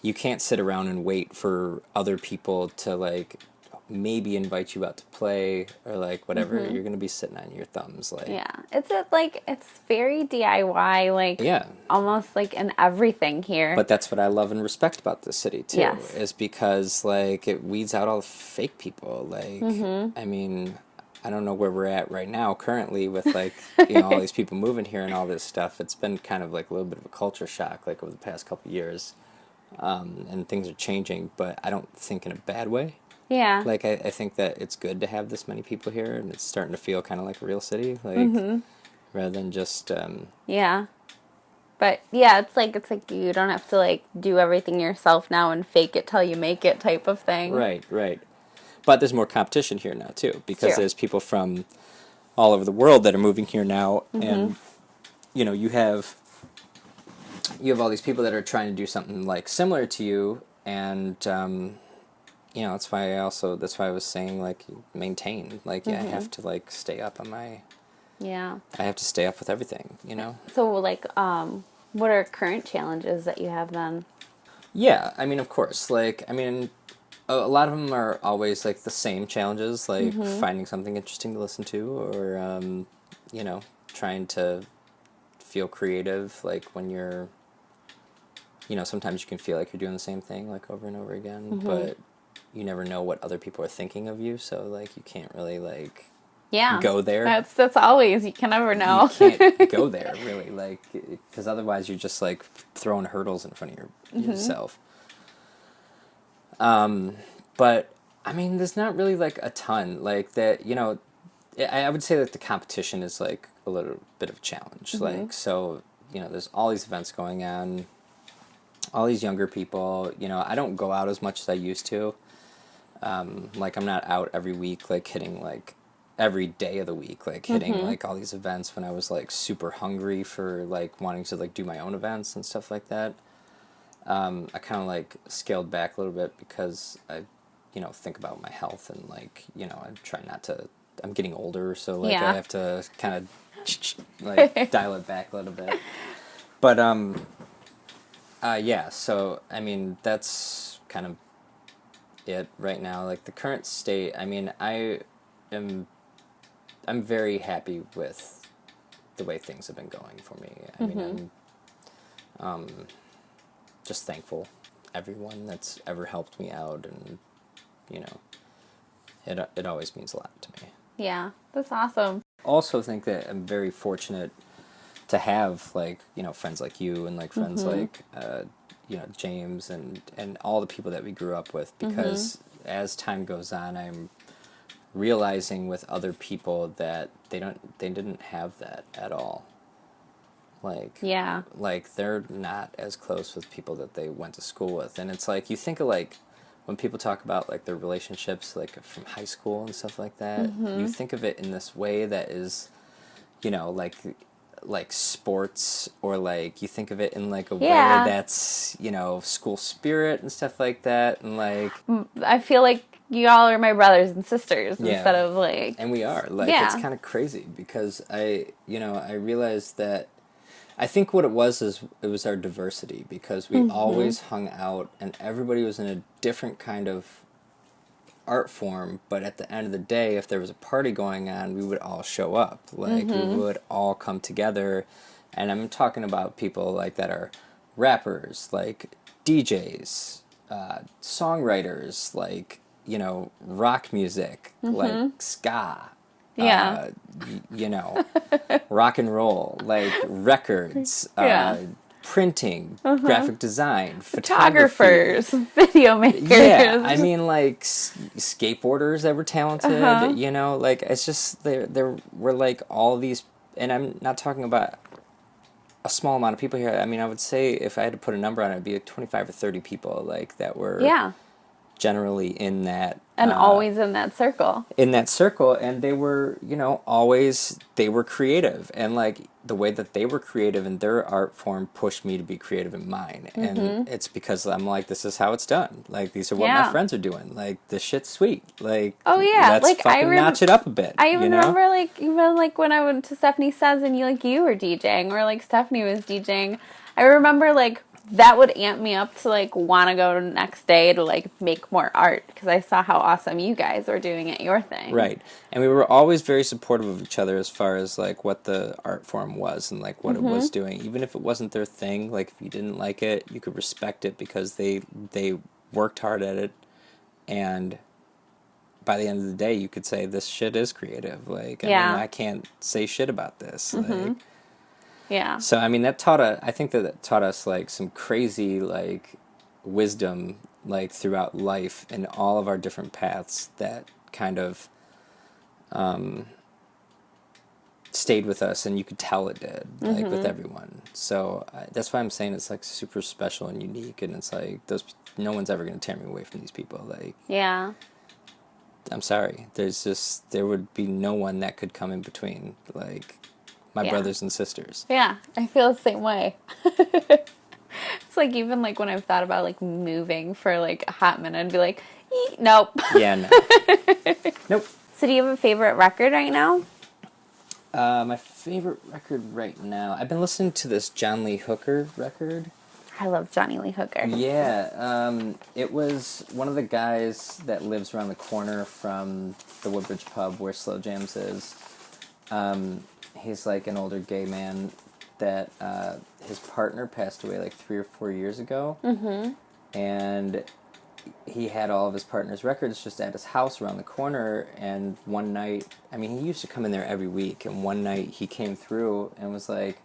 you can't sit around and wait for other people to like maybe invite you out to play or like whatever. You're gonna be sitting on your thumbs, like it's very DIY, like almost like in everything here. But that's what I love and respect about this city too, is because like it weeds out all the fake people. Like I mean, I don't know where we're at right now currently with like you know, all these people moving here and all this stuff. It's been kind of like a little bit of a culture shock like over the past couple of years, and things are changing, but I don't think in a bad way. Yeah. Like, I think that it's good to have this many people here, and it's starting to feel kind of like a real city, like, rather than just, Yeah. But yeah, it's like you don't have to like do everything yourself now and fake it till you make it type of thing. right, right. But there's more competition here now, too, It's because true. there's people from all over the world that are moving here now, and, you know, you have all these people that are trying to do something, like, similar to you, and, you know, that's why I was saying, like, maintain, like, yeah, I have to, like, stay up on my, Yeah. I have to stay up with everything, you know? So like what are current challenges that you have then? Yeah, I mean, of course, like, I mean, a lot of them are always, like, the same challenges, like, finding something interesting to listen to, or, you know, trying to feel creative, like, when you're, you know, sometimes you can feel like you're doing the same thing, like, over and over again, but you never know what other people are thinking of you, so, like, you can't really, like, Yeah. go there. That's always, you can never know. You can't go there, really, like, because otherwise you're just, like, throwing hurdles in front of yourself. But, I mean, there's not really, like, a ton, like, that, you know, I would say that the competition is, like, a little bit of a challenge, like, so, you know, there's all these events going on, all these younger people, you know, I don't go out as much as I used to, like, I'm not out every week, like, hitting, like, every day of the week, like, hitting, like, all these events when I was, like, super hungry for, like, wanting to, like, do my own events and stuff like that. I kind of, like, scaled back a little bit because I, you know, think about my health and, like, you know, I try not to, I'm getting older, so, like, Yeah. I have to kind of, like, dial it back a little bit. But, yeah, so, I mean, that's kind of it right now. Like, the current state, I mean, I'm very happy with the way things have been going for me. I mean, I'm just thankful everyone that's ever helped me out, and, you know, it always means a lot to me. Yeah, that's awesome. Also think that I'm very fortunate to have, like, you know, friends like you, and, like, friends like, you know, James, and all the people that we grew up with, because as time goes on, I'm realizing with other people that they didn't have that at all. Like, Yeah. like, they're not as close with people that they went to school with, and it's like, you think of, like, when people talk about, like, their relationships, like, from high school and stuff like that, you think of it in this way that is, you know, like sports, or, like, you think of it in, like, a way that's, you know, school spirit and stuff like that, and, like, I feel like y'all are my brothers and sisters Yeah. instead of like. and we are, like, Yeah. it's kind of crazy, because I realized that I think what it was is it was our diversity, because we always hung out, and everybody was in a different kind of art form, but at the end of the day, if there was a party going on, we would all show up. Like, we would all come together, and I'm talking about people, like, that are rappers, like, DJs, songwriters, like, you know, rock music, like, ska. Yeah. You know, rock and roll, like, records, Yeah. Printing, graphic design, Photographers, video makers. yeah, I mean, like, skateboarders that were talented, you know, like, it's just, there were, like, all these, and I'm not talking about a small amount of people here. I mean, I would say, if I had to put a number on it, it'd be like 25 or 30 people, like, that were Yeah. generally in that. And always in that circle. And they were, you know, always, they were creative, and, like, the way that they were creative in their art form pushed me to be creative in mine, and it's because I'm like, this is how it's done, like, these are what my friends are doing, like, this shit's sweet, like, Oh yeah, let's like fucking notch it up a bit. I even you know? remember, like, even like when I went to Stephanie Says and you were DJing, or like Stephanie was DJing. I remember, like, that would amp me up to, like, want to go the next day to, like, make more art, because I saw how awesome you guys were doing at your thing. Right. And we were always very supportive of each other as far as, like, what the art form was, and, like, what it was doing. Even if it wasn't their thing, like, if you didn't like it, you could respect it, because they worked hard at it, and by the end of the day, you could say, this shit is creative. Like, I mean, I can't say shit about this. Like, Yeah. so, I mean, I think that taught us, like, some crazy, like, wisdom like throughout life and all of our different paths that kind of stayed with us, and you could tell it did, like with everyone. So that's why I'm saying it's like super special and unique, and it's like no one's ever going to tear me away from these people. Like, Yeah. I'm sorry, there would be no one that could come in between, like my brothers and sisters. Yeah, I feel the same way. It's like, even like when I've thought about like moving for like a hot minute, I'd be like, nope. Yeah, no. Nope. So do you have a favorite record right now? My favorite record right now, I've been listening to this John Lee Hooker record. I love Johnny Lee Hooker. Yeah, it was one of the guys that lives around the corner from the Woodbridge pub where Slow Jams is. He's like an older gay man that his partner passed away like 3 or 4 years ago. Mm-hmm. And he had all of his partner's records just at his house around the corner, and one night, I mean, he used to come in there every week, and one night he came through and was like,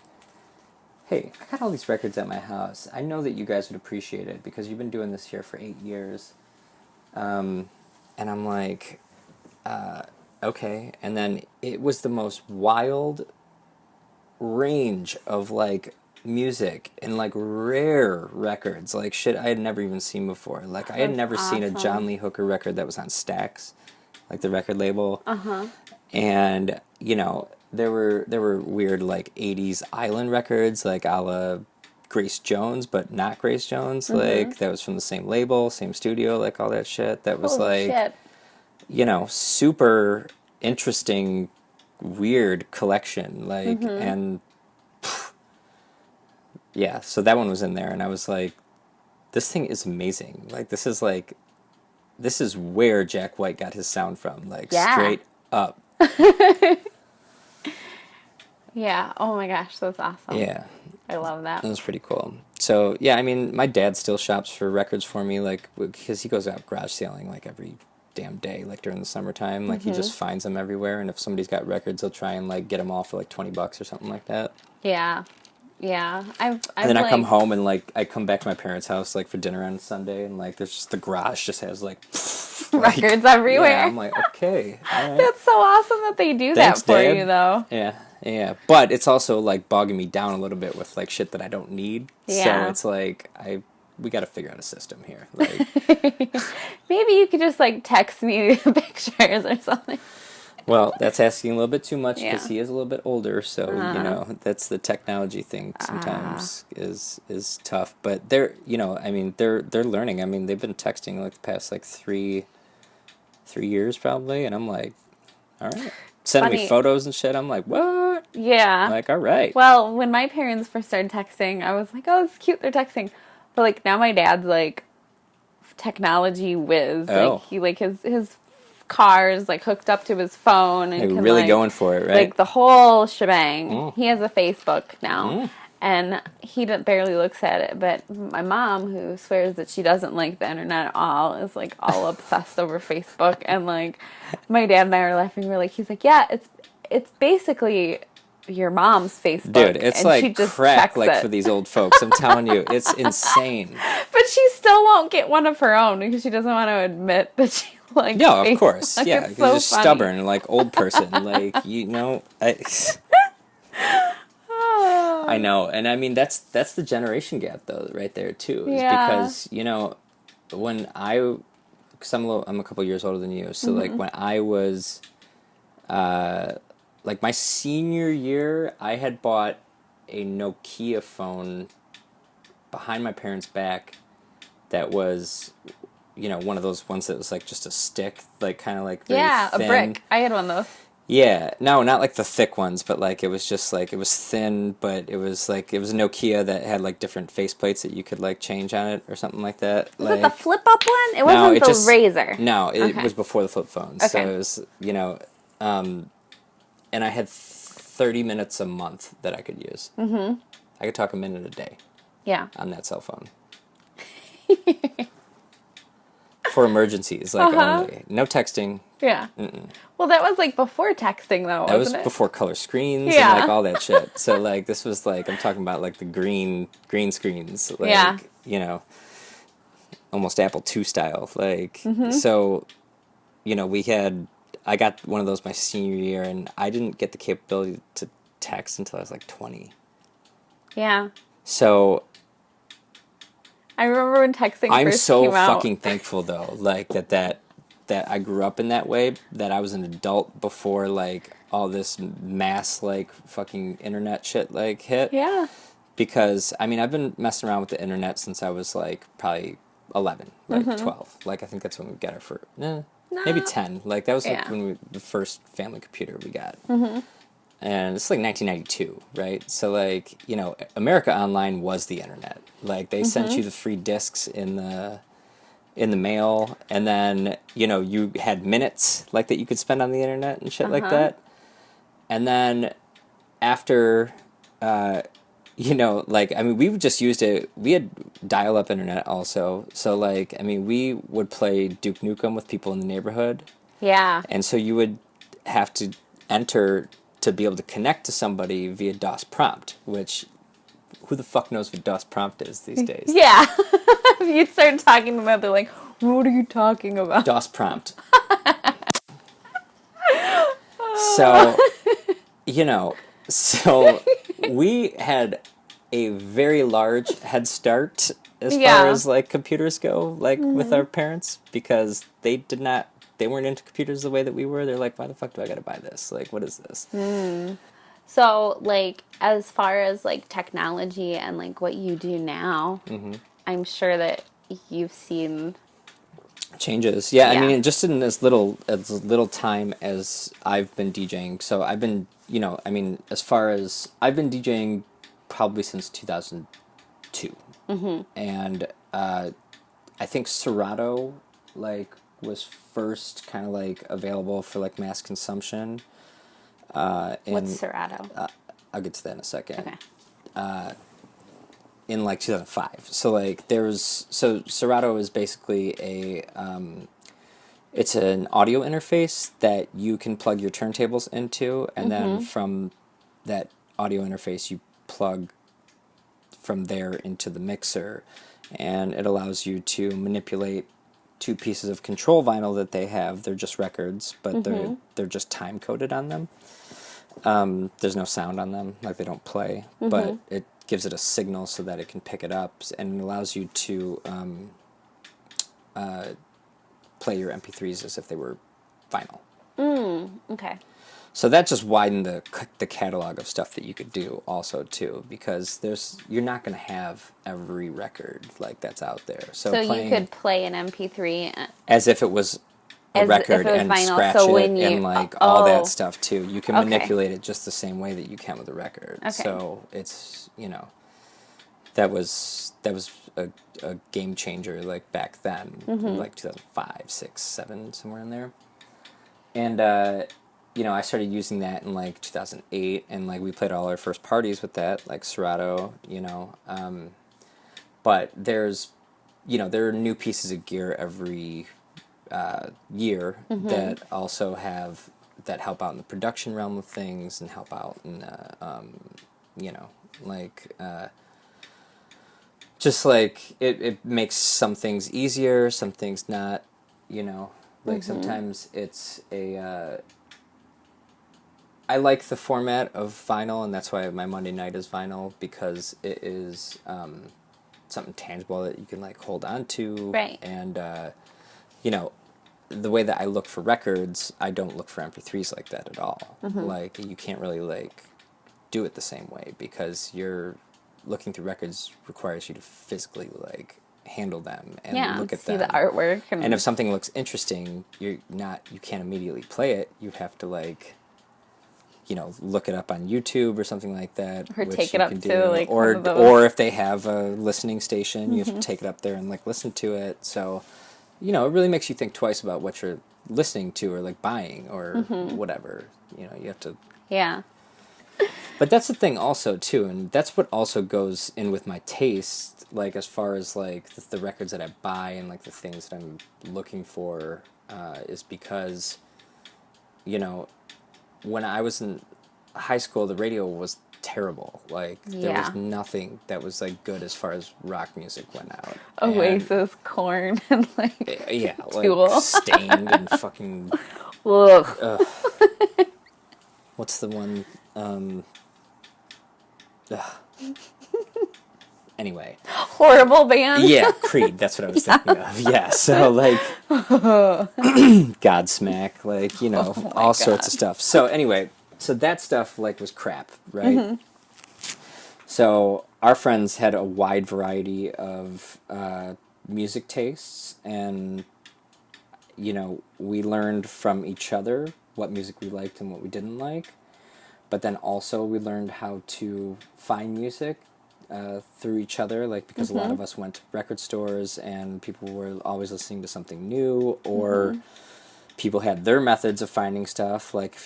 hey, I got all these records at my house. I know that you guys would appreciate it because you've been doing this here for 8 years. And I'm like, okay. And then it was the most wild range of like music and like rare records, like shit I had never even seen before. Like I had never seen a John Lee Hooker record that was on Stax, like the record label. And you know, there were weird like 80s island records, like a la Grace Jones, but not Grace Jones. Like that was from the same label, same studio, like all that shit. That was you know, super interesting, weird collection. Like and yeah, so that one was in there, and I was like, this thing is amazing. Like, this is where Jack White got his sound from, like, straight up. Yeah, oh my gosh, that's awesome. Yeah. I love that. That was pretty cool. So, yeah, I mean, my dad still shops for records for me, like, because he goes out garage sailing, like, every damn day, like, during the summertime. Like, he just finds them everywhere, and if somebody's got records, he'll try and, like, get them all for, like, $20 or something like that. Yeah. Yeah, I've and then like, I come home and like I come back to my parents' house like for dinner on Sunday, and like there's just the garage just has like records everywhere. Yeah, I'm like, okay, all right. That's so awesome that they do Thanks, that for Dad. you, though. Yeah. But it's also like bogging me down a little bit with like shit that I don't need. Yeah. So it's like we got to figure out a system here. Like, maybe you could just like text me the pictures or something. well, that's asking a little bit too much because he is a little bit older, so you know that's the technology thing. Sometimes is tough, but they're I mean they're learning. I mean they've been texting like the past like 3 years probably, and I'm like, all right, sending me photos and shit. I'm like, what? Yeah. I'm like, all right. Well, when my parents first started texting, I was like, oh, it's cute they're texting, but like now my dad's like technology whiz. Oh. Like he like his car is like hooked up to his phone and Like, can, really like, going for it, right? Like the whole shebang. He has a Facebook now, and he barely looks at it. But my mom, who swears that she doesn't like the internet at all, is like all obsessed over Facebook. And like my dad and I are laughing. We're like, he's like, yeah, it's basically your mom's Facebook. Dude, it's and like she just crack, like it. for these old folks. I'm telling you, it's insane. But she still won't get one of her own because she doesn't want to admit that she like. No, Facebook. of course, yeah, because so you're just stubborn, like old person, like I know, and I mean that's the generation gap though, right there too, is because when because I'm a couple years older than you, so like when I was like my senior year, I had bought a Nokia phone behind my parents' back that was one of those ones that was like just a stick, like kind of like very thin. A brick. I had one of those. Yeah, no, not like the thick ones, but like it was just like it was thin, but it was a Nokia that had like different faceplates that you could like change on it or something like that. Was it the flip up one? It wasn't the Razor. No, it was before the flip phone. Okay. So it was and I had 30 minutes a month that I could use. Mm-hmm. I could talk a minute a day. Yeah. On that cell phone. For emergencies, like only. No texting. Yeah. Mm-mm. Well, that was like before texting, though, that wasn't was before color screens and like all that shit. So like this was like I'm talking about like the green screens. Like, almost Apple II style. Like, so, you know, I got one of those my senior year, and I didn't get the capability to text until I was like 20. Yeah. So I remember when texting I'm first so came out. fucking thankful though, like that I grew up in that way, that I was an adult before like all this mass like fucking internet shit like hit. Yeah. Because I mean I've been messing around with the internet since I was like probably 11, like 12. Like I think that's when we got our first, maybe 10. Like that was like Yeah. when the first family computer we got. And it's like 1992, right? So like, you know, America Online was the internet. Like they sent you the free discs in the mail, and then, you know, you had minutes like that you could spend on the internet and shit like that. And then after you know, like, I mean, we just used it. We had dial-up internet also. So like, I mean, we would play Duke Nukem with people in the neighborhood. Yeah. And so you would have to enter to be able to connect to somebody via DOS prompt, which who the fuck knows what DOS prompt is these days? Yeah. If you start talking about, they're like, what are you talking about? DOS prompt. So, you know, so we had a very large head start as far as like computers go, like with our parents, because they weren't into computers the way that we were. They're like, why the fuck do I gotta buy this? Like, what is this? So, like, as far as, like, technology and, like, what you do now, I'm sure that you've seen... Changes. Yeah, Yeah. I mean, just in as little time as I've been DJing. So I've been, you know, I mean, as far as... I've been DJing probably since 2002. And I think Serato, like, was first kind of, like, available for, like, mass consumption. What's Serato? I'll get to that in a second. Okay. In like 2005. So like so Serato is basically it's an audio interface that you can plug your turntables into, and then from that audio interface you plug from there into the mixer, and it allows you to manipulate two pieces of control vinyl that they have. They're just records, but they're just time coded on them. There's no sound on them, like they don't play, but it gives it a signal so that it can pick it up, and it allows you to play your MP3s as if they were vinyl. Okay. So that just widened the catalog of stuff that you could do also too, because you're not going to have every record like that's out there. So you could play an MP3 as if it was a record and vinyl, scratch so it when you, and like all oh. that stuff too. You can Okay. manipulate it just the same way that you can with a record. Okay. So it's, you know, that was a game changer like back then, like 2005, 6, 7, somewhere in there. And you know, I started using that in like 2008, and like we played all our first parties with that, like Serato, you know. But there's, you know, there are new pieces of gear every year that also that help out in the production realm of things and help out in you know, like just like it makes some things easier, some things not, you know, like sometimes it's I like the format of vinyl, and that's why my Monday night is vinyl, because it is something tangible that you can like hold on to, Right. And you know, the way that I look for records, I don't look for MP3s like that at all. Like you can't really like do it the same way, because you're looking through records requires you to physically like handle them and look at see them. the artwork, And if something looks interesting, you can't immediately play it. You have to like, you know, look it up on YouTube or something like that. Or which take you it up can to, do. like, or one of those- or if they have a listening station, you have to take it up there and like listen to it. So, you know, it really makes you think twice about what you're listening to or like buying or whatever. You know, you have to. Yeah. But that's the thing also too, and that's what also goes in with my taste, like as far as like the records that I buy and like the things that I'm looking for, is because, you know, when I was in high school, the radio was terrible. Like, there Yeah. was nothing that was, like, good as far as rock music went out. Oasis, Korn, and like Yeah, Tool. like Stained and fucking... Ugh. What's the one? Anyway. Horrible band. Yeah, Creed, that's what I was thinking of. Yeah, so, like, Godsmack, like, you know, all sorts of stuff. So, anyway, so that stuff, like, was crap, right? So, our friends had a wide variety of music tastes, and, you know, we learned from each other what music we liked and what we didn't like. But then also we learned how to find music through each other, like, because a lot of us went to record stores and people were always listening to something new, or people had their methods of finding stuff. Like,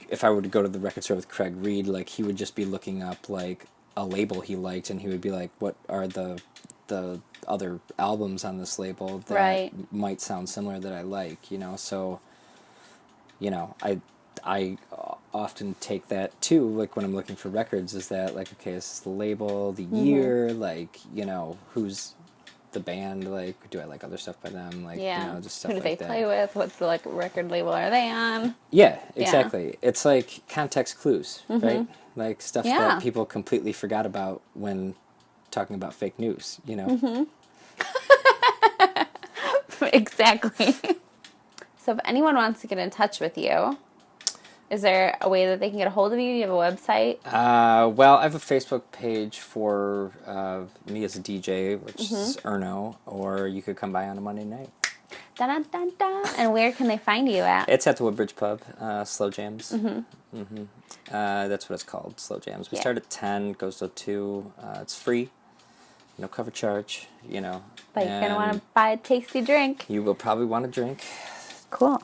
if I were to go to the record store with Craig Reed, like, he would just be looking up, like, a label he liked, and he would be like, what are the other albums on this label that might sound similar that I like, you know? So, you know, I often take that too, like, when I'm looking for records, is that, like, okay, this is the label, the year, like, you know, who's the band, like, do I like other stuff by them, like, you know, just stuff Who do like they that. play with? What's the, like, record label are they on? Yeah, exactly. It's like context clues, right? Like, stuff that people completely forgot about when talking about fake news, you know? Exactly. So if anyone wants to get in touch with you, is there a way that they can get a hold of you? Do you have a website? Well, I have a Facebook page for me as a DJ, which is ERNO, or you could come by on a Monday night. Dun, dun, dun, dun. And where can they find you at? It's at the Woodbridge Pub, Slow Jams. That's what it's called, Slow Jams. We start at 10, goes till 2. It's free, no cover charge, you know. But you're going to want to buy a tasty drink. You will probably want a drink. Cool.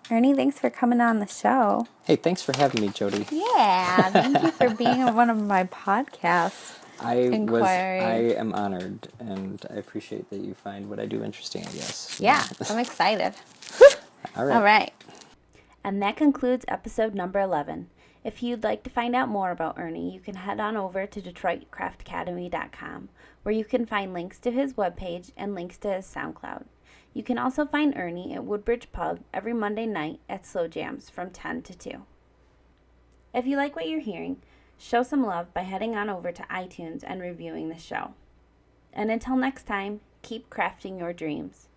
Ernie, thanks for coming on the show. Hey, thanks for having me, Jody. Yeah, thank you for being on one of my podcasts. I Inquiry. am honored, and I appreciate that you find what I do interesting, I guess. Yeah, I'm excited. All right. All right. And that concludes episode number 11. If you'd like to find out more about Ernie, you can head on over to DetroitCraftAcademy.com, where you can find links to his webpage and links to his SoundCloud. You can also find Ernie at Woodbridge Pub every Monday night at Slow Jams from 10 to 2. If you like what you're hearing, show some love by heading on over to iTunes and reviewing the show. And until next time, keep crafting your dreams.